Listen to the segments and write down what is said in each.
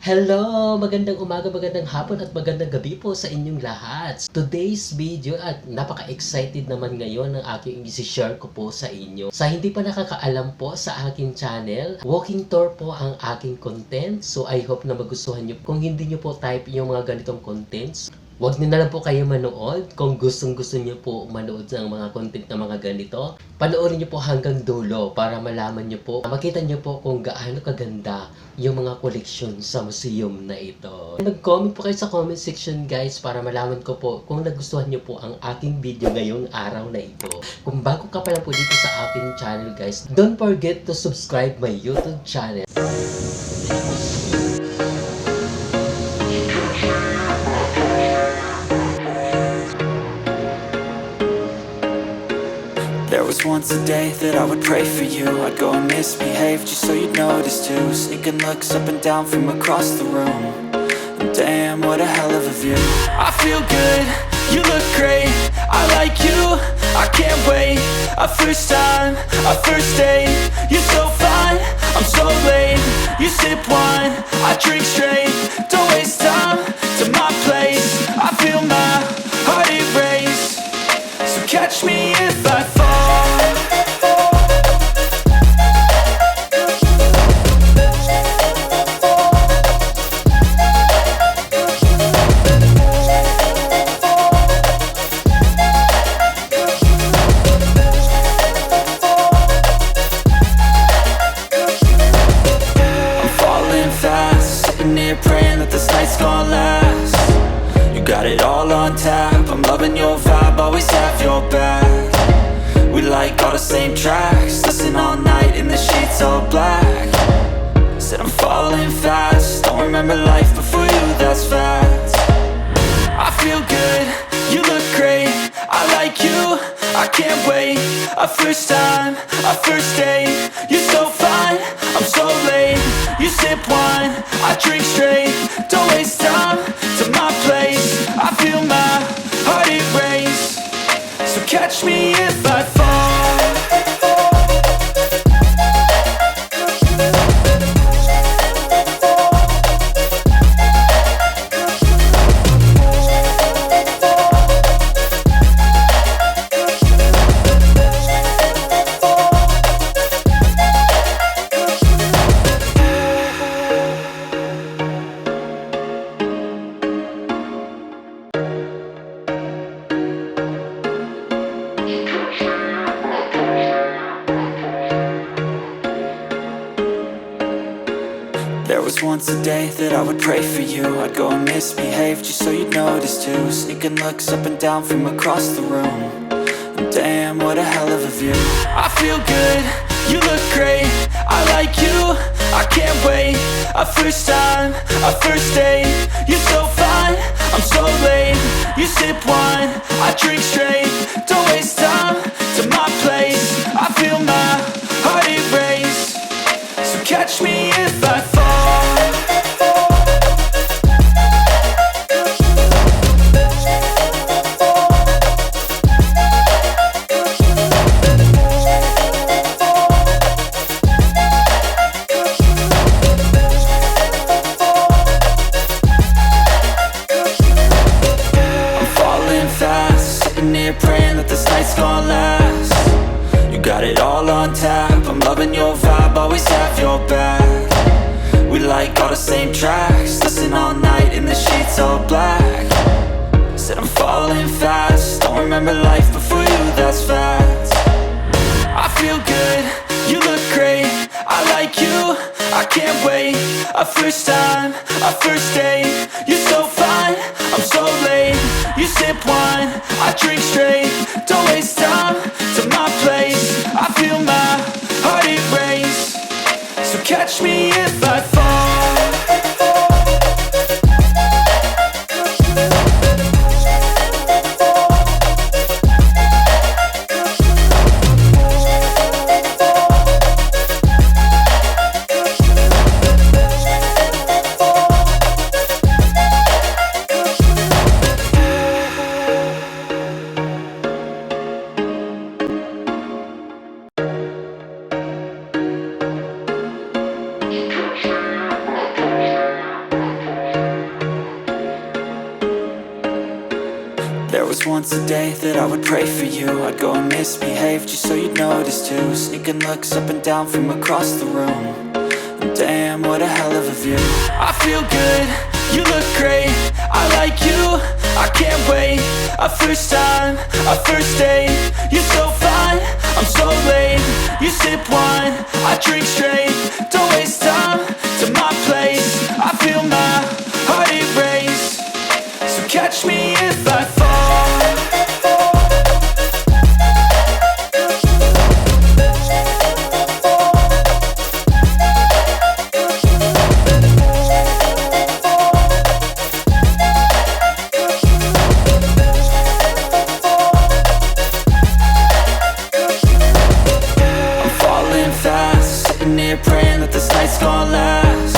Hello! Magandang umaga, magandang hapon at magandang gabi po sa inyong lahat. Today's video at napaka-excited naman ngayon ng aking isi-share ko po sa inyo. Sa hindi pa nakakaalam po sa aking channel, walking tour po ang aking content. So I hope na magustuhan nyo. Kung hindi nyo po type yung mga ganitong contents, huwag nyo na lang po kayo manood. Kung gustong-gusto nyo po manood ng mga content na mga ganito, panoorin nyo po hanggang dulo para malaman nyo po, makita nyo po kung gaano kaganda yung mga koleksyon sa museum na ito. Mag-comment po kayo sa comment section guys para malaman ko po kung nagustuhan nyo po ang aking video ngayong araw na ito. Kung bago ka pa lang po dito sa aking channel guys, don't forget to subscribe my YouTube channel. There was once a day that I would pray for you. I'd go and misbehave just so you'd notice too. Sneaking looks up and down from across the room. And damn, what a hell of a view. I feel good, you look great, I like you, I can't wait. A first time, a first date. You're so fine, I'm so late. You sip wine, I drink straight. Don't waste time to my place. I feel my heart erase. So catch me if I fall. Praying that this night's gonna last. You got it all on tap, I'm loving your vibe, always have your back. We like all the same tracks, listen all night in the sheets all black. Said I'm falling fast, don't remember life before you, that's fact. I feel good, you look great, I like you, I can't wait. A first time, a first date. You're so fine, I'm so late. You sip wine, I drink straight. Don't waste time to my place. I feel my heart erase. So catch me if I fall. There was once a day that I would pray for you. I'd go and misbehave just so you'd notice too. Sneaking looks up and down from across the room. And damn, what a hell of a view. I feel good, you look great, I like you, I can't wait. A first time, a first date. You're so fine, I'm so late. You sip wine, I drink straight. Don't waste time to my place. I feel my heart erase. So catch me if I fall. Praying that this night's gonna last. You got it all on tap, I'm loving your vibe, always have your back. We like all the same tracks, listen all night in the sheets all black. Said I'm falling fast, don't remember life before you, that's fact. I feel good, you look great, I like you, I can't wait. A first time, a first date. You're so fine, I'm so late. You sip wine, I drink straight. Don't waste time to my place. I feel my heart erase. So catch me if I fall. was once a day that I would pray for you. I'd go and misbehave just so you'd notice too. Sneaking looks up and down from across the room. And damn, what a hell of a view. I feel good, you look great, I like you, I can't wait. A first time, a first date, you're so fine, I'm so late. You sip wine, I drink straight, don't waste time to my place. I feel my heart erase, so catch me if I fall. Praying that this night's gonna last.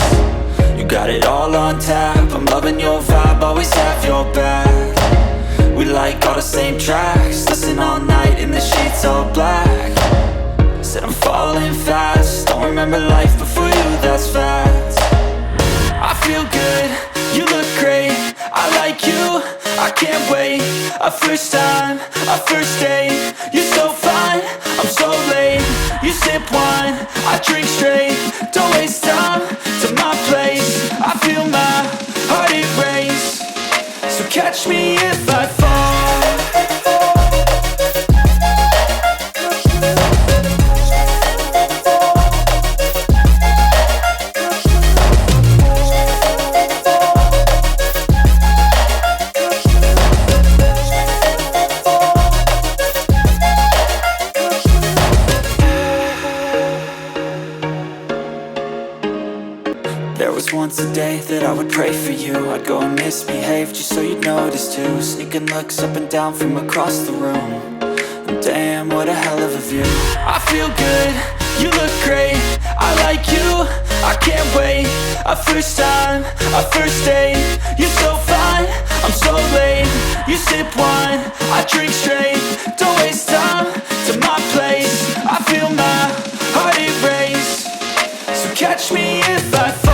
You got it all on tap, I'm loving your vibe, always have your back. We like all the same tracks, listen all night in the sheets all black. Said I'm falling fast, don't remember life before you, that's fact. I feel good, you look great, I like you, I can't wait. A first time, a first date, you're so fine, I'm so late. You sip wine, I drink straight, don't waste time to my place. I feel my heart erase, so catch me if I fall. There was once a day that I would pray for you. I'd go and misbehave just so you'd notice too. Sneaking looks up and down from across the room. And damn, what a hell of a view. I feel good, you look great, I like you, I can't wait. A first time, a first date, you're so fine, I'm so late. You sip wine, I drink straight, don't waste time to my place. I feel my heart erase, so catch me if I fall.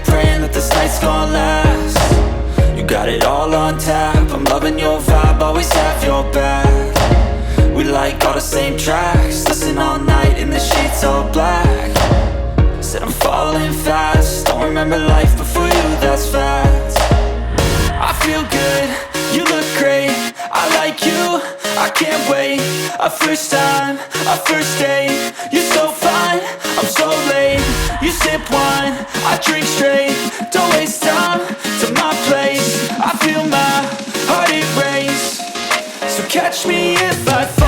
Praying that this night's gonna last. You got it all on tap, I'm loving your vibe, always have your back. We like all the same tracks, listen all night in the sheets all black. Said I'm falling fast, don't remember life before you, that's fact. I feel good, you look great, I like you, I can't wait. A first time, a first date, you're so fine, I'm so late. You sip wine, I drink straight, don't waste time to my place. I feel my heart erase, so catch me if I fall.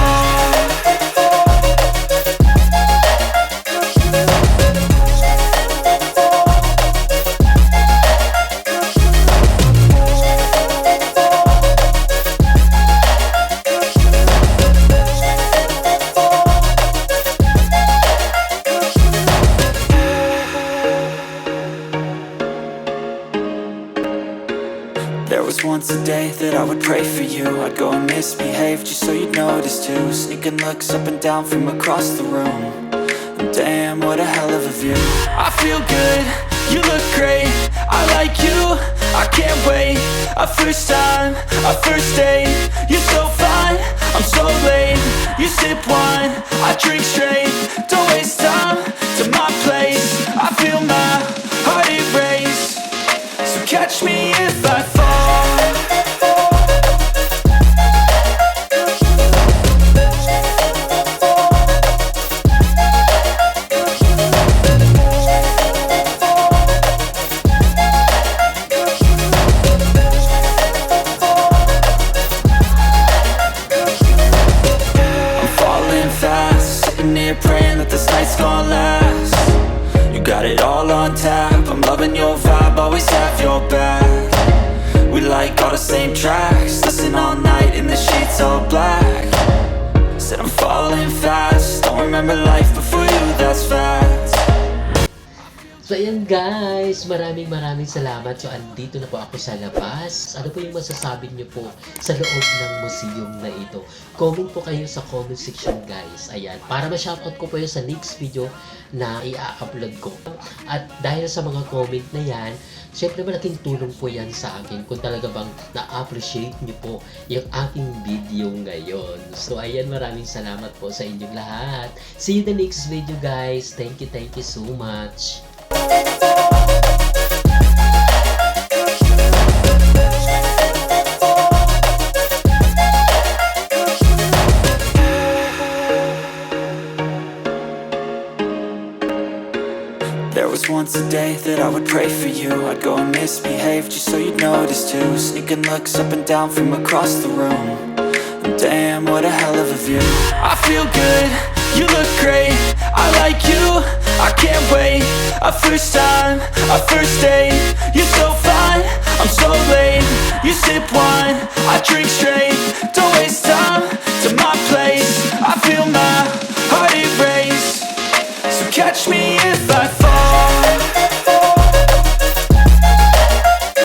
There was once a day that I would pray for you. I'd go and misbehave just so you'd notice too. Sneaking looks up and down from across the room. And damn, what a hell of a view. I feel good, you look great, I like you, I can't wait. A first time, a first date, you're so fine, I'm so late. You sip wine, I drink straight, don't waste time to my place. I feel my heart erase, so catch me if I fall. Praying that this night's gonna last. You got it all on tap, I'm loving your vibe, always have your back. We like all the same tracks, listen all night in the sheets all black. Said I'm falling fast, don't remember life before you, that's fact. So ayan guys, maraming salamat. So andito na po ako sa labas. Ano po yung masasabi niyo po sa loob ng museum na ito? Comment po kayo sa comment section guys. Ayan, para ma-shoutout ko po yun sa next video na i-upload ko. At dahil sa mga comment na yan, syempre malaking tulong po yan sa akin kung talaga bang na-appreciate niyo po yung aking video ngayon. So ayan, maraming salamat po sa inyong lahat. See you in the next video guys. Thank you so much. There was once a day that I would pray for you. I'd go and misbehave just so you'd notice too. Sneaking looks up and down from across the room. And damn, what a hell of a view. I feel good, you look great, I like you, I can't wait. A first time, a first date. You're so fine, I'm so late. You sip wine, I drink straight. Don't waste time to my place. I feel my heart erase. So catch me if I fall.